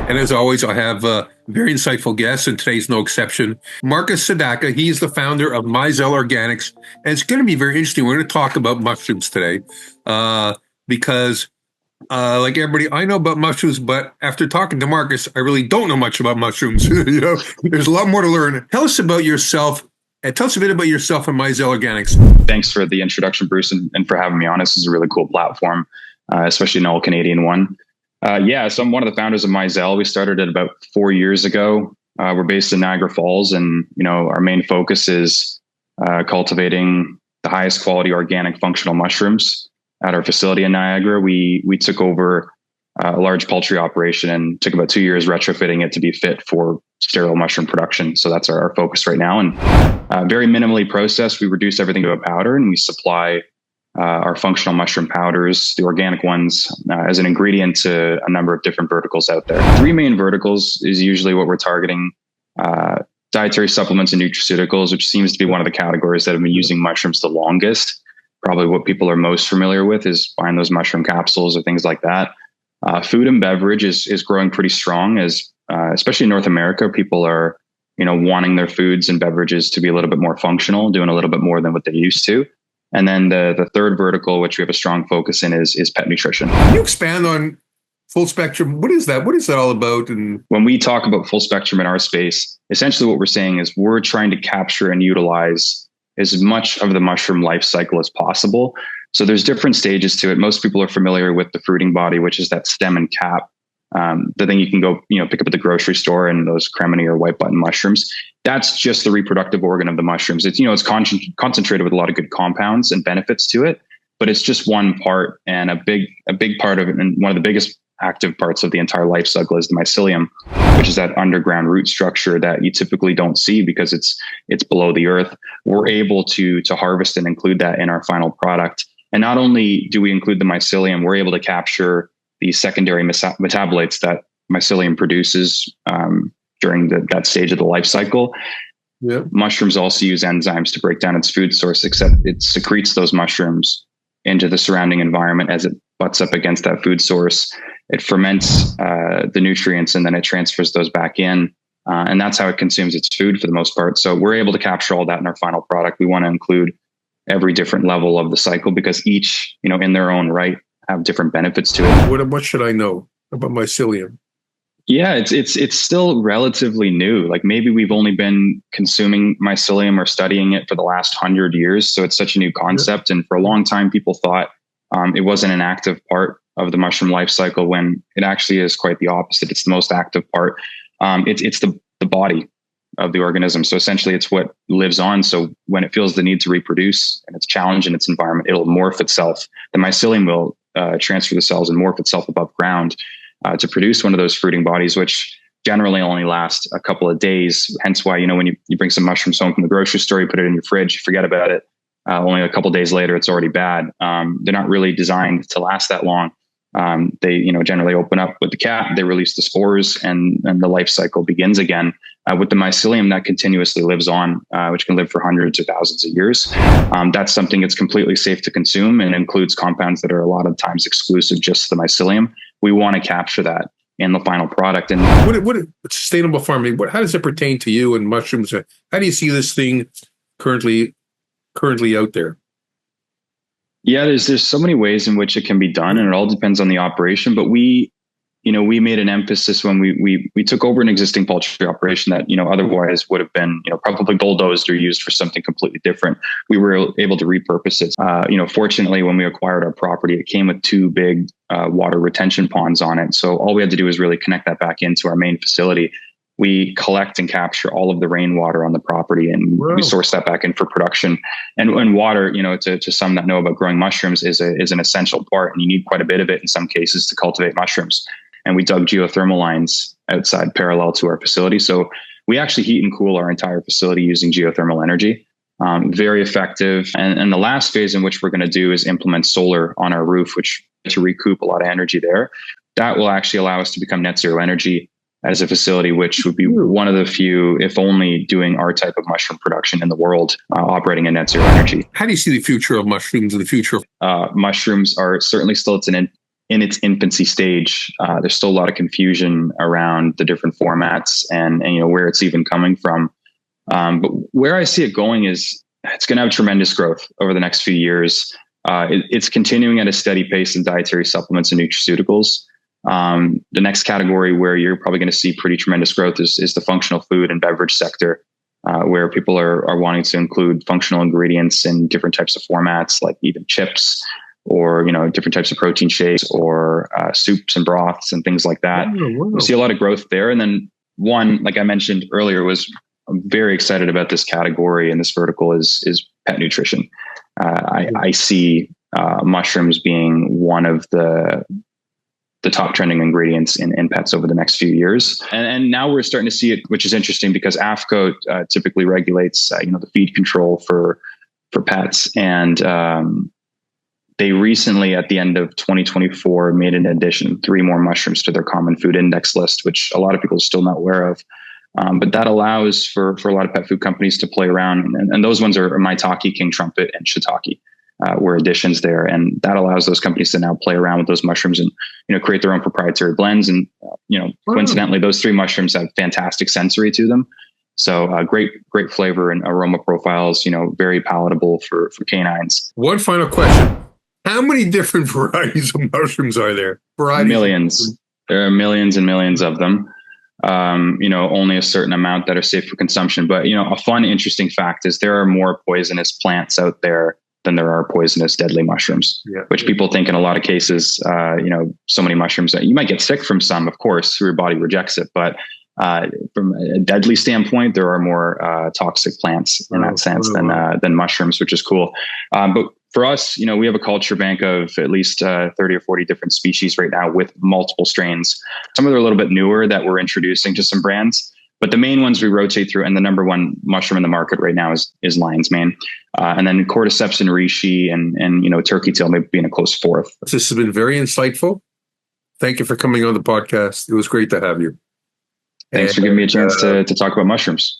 And as always, I have very insightful guests, and today's no exception. Markus Sadaka, he's the founder of Myzel Organics. And it's going to be very interesting. We're going to talk about mushrooms today because, like everybody, I know about mushrooms, but after talking to Markus, I really don't know much about mushrooms. There's a lot more to learn. Tell us about yourself. And tell us a bit about yourself and Myzel Organics. Thanks for the introduction, Bruce, and for having me on. This is a really cool platform, especially an all-Canadian one. So I'm one of the founders of Myzel. We started it about 4 years ago. We're based in Niagara Falls, and our main focus is cultivating the highest quality organic functional mushrooms at our facility in Niagara. We took over a large poultry operation and took about 2 years retrofitting it to be fit for sterile mushroom production. So that's our focus right now. And very minimally processed. We reduce everything to a powder, and we supply our functional mushroom powders, the organic ones, as an ingredient to a number of different verticals out there. Three main verticals is usually what we're targeting. Dietary supplements and nutraceuticals, which seems to be one of the categories that have been using mushrooms the longest. Probably what people are most familiar with is buying those mushroom capsules or things like that. Food and beverage is growing pretty strong, as especially in North America, people are wanting their foods and beverages to be a little bit more functional, doing a little bit more than what they're used to. And then the third vertical, which we have a strong focus in, is pet nutrition. Can you expand on full spectrum? What is that? What is that all about? And when we talk about full spectrum in our space, essentially what we're saying is we're trying to capture and utilize as much of the mushroom life cycle as possible. So there's different stages to it. Most people are familiar with the fruiting body, which is that stem and cap. The thing you can go, pick up at the grocery store, and those cremini or white button mushrooms. That's just the reproductive organ of the mushrooms. It's, it's concentrated with a lot of good compounds and benefits to it, but it's just one part, and a big part of it. And one of the biggest active parts of the entire life cycle is the mycelium, which is that underground root structure that you typically don't see because it's below the earth. We're able to harvest and include that in our final product. And not only do we include the mycelium, we're able to capture the secondary metabolites that mycelium produces during that stage of the life cycle. Yeah. Mushrooms also use enzymes to break down its food source, except it secretes those mushrooms into the surrounding environment as it butts up against that food source. It ferments the nutrients, and then it transfers those back in. And that's how it consumes its food for the most part. So we're able to capture all that in our final product. We want to include every different level of the cycle because each, in their own right, have different benefits to it. What should I know about mycelium? Yeah, it's still relatively new. Like maybe we've only been consuming mycelium or studying it for the last 100 years. So it's such a new concept. And for a long time, people thought it wasn't an active part of the mushroom life cycle, when it actually is quite the opposite. It's the most active part. It's the body of the organism. So essentially it's what lives on. So when it feels the need to reproduce and it's challenged in its environment, it'll morph itself. The mycelium will transfer the cells and morph itself above ground to produce one of those fruiting bodies, which generally only last a couple of days. Hence why, when you bring some mushrooms home from the grocery store, you put it in your fridge, you forget about it. Only a couple of days later, it's already bad. They're not really designed to last that long. They, generally open up with the cap, they release the spores, and the life cycle begins again. With the mycelium, that continuously lives on, which can live for hundreds or thousands of years. That's something that's completely safe to consume and includes compounds that are a lot of times exclusive just to the mycelium. We want to capture that in the final product. And what sustainable farming? How does it pertain to you and mushrooms? How do you see this thing currently out there? Yeah, there's so many ways in which it can be done, and it all depends on the operation. But we made an emphasis when we took over an existing poultry operation that, otherwise would have been, probably bulldozed or used for something completely different. We were able to repurpose it. Fortunately, when we acquired our property, it came with two big water retention ponds on it. So all we had to do was really connect that back into our main facility. We collect and capture all of the rainwater on the property, and we source that back in for production. And water, to some that know about growing mushrooms, is an essential part, and you need quite a bit of it in some cases to cultivate mushrooms. And we dug geothermal lines outside parallel to our facility. So we actually heat and cool our entire facility using geothermal energy. Very effective. And the last phase in which we're going to do is implement solar on our roof, which to recoup a lot of energy there. That will actually allow us to become net zero energy as a facility, which would be one of the few, if only, doing our type of mushroom production in the world, operating in net zero energy. How do you see the future of mushrooms and the future of mushrooms are certainly still in its infancy stage. There's still a lot of confusion around the different formats and where it's even coming from. But where I see it going is it's going to have tremendous growth over the next few years. It's continuing at a steady pace in dietary supplements and nutraceuticals. The next category where you're probably going to see pretty tremendous growth is the functional food and beverage sector, where people are wanting to include functional ingredients in different types of formats, like even chips or different types of protein shakes or soups and broths and things like that. Oh, wow. We see a lot of growth there. And then one, like I mentioned earlier, I'm very excited about this category and this vertical is pet nutrition. I see mushrooms being one of the top trending ingredients in pets over the next few years. And now we're starting to see it, which is interesting because AFCO typically regulates, the feed control for pets. And they recently, at the end of 2024, made an addition of 3 more mushrooms to their common food index list, which a lot of people are still not aware of. But that allows for a lot of pet food companies to play around. And those ones are maitake, king trumpet, and shiitake. Were additions there, and that allows those companies to now play around with those mushrooms and create their own proprietary blends. And coincidentally, those 3 mushrooms have fantastic sensory to them, so great flavor and aroma profiles. Very palatable for canines. One final question: how many different varieties of mushrooms are there? Millions. There are millions and millions of them. Only a certain amount that are safe for consumption. But a fun, interesting fact is there are more poisonous plants out there than there are poisonous, deadly mushrooms, which people think in a lot of cases, so many mushrooms that you might get sick from some, of course, your body rejects it. But from a deadly standpoint, there are more toxic plants in that sense than mushrooms, which is cool. But for us, we have a culture bank of at least 30 or 40 different species right now with multiple strains. Some of them are a little bit newer that we're introducing to some brands. But the main ones we rotate through, and the number one mushroom in the market right now is lion's mane, and then cordyceps and reishi, and turkey tail maybe being a close fourth. This has been very insightful. Thank you for coming on the podcast. It was great to have you. Thanks for giving me a chance to talk about mushrooms.